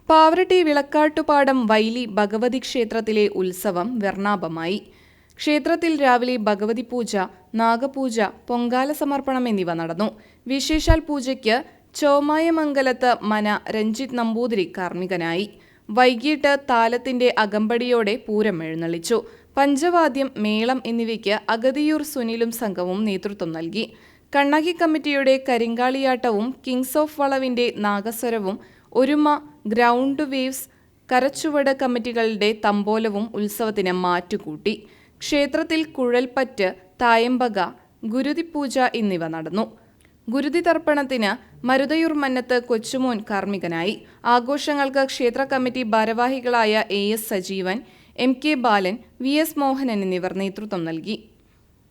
പാവറട്ടി വിളക്കാട്ടുപാടം വൈലി ഭഗവതി ക്ഷേത്രത്തിലെ ഉത്സവം വർണ്ണാഭമായി. ക്ഷേത്രത്തിൽ രാവിലെ ഭഗവതി പൂജ, നാഗപൂജ, പൊങ്കാല സമർപ്പണം എന്നിവ നടന്നു. വിശേഷാൽ പൂജയ്ക്ക് ചോമായമംഗലത്ത് മന രഞ്ജിത്ത് നമ്പൂതിരി കാർമ്മികനായി. വൈകിട്ട് താലത്തിന്റെ അകമ്പടിയോടെ പൂരം എഴുന്നള്ളിച്ചു. പഞ്ചവാദ്യം, മേളം എന്നിവയ്ക്ക് അഗതിയൂർ സുനിലും സംഘവും നേതൃത്വം നൽകി. കണ്ണകി കമ്മിറ്റിയുടെ കരിങ്കാളിയാട്ടവും കിങ്സ് ഓഫ് വളവിന്റെ നാഗസ്വരവും ഒരുമ, ഗ്രൗണ്ട് വേവ്സ്, കരച്ചുവട് കമ്മിറ്റികളുടെ തമ്പോലവും ഉത്സവത്തിന് മാറ്റുകൂട്ടി. ക്ഷേത്രത്തിൽ കുഴൽപ്പറ്റ്, തായമ്പക, ഗുരുതിപൂജ എന്നിവ നടന്നു. ഗുരുതി തർപ്പണത്തിന് മരുതയൂർ മന്നത്ത് കൊച്ചുമോൻ കാർമ്മികനായി. ആഘോഷങ്ങൾക്ക് ക്ഷേത്ര കമ്മിറ്റി ഭാരവാഹികളായ AS സജീവൻ, MK ബാലൻ, VS മോഹനൻ എന്നിവർ നേതൃത്വം നൽകി.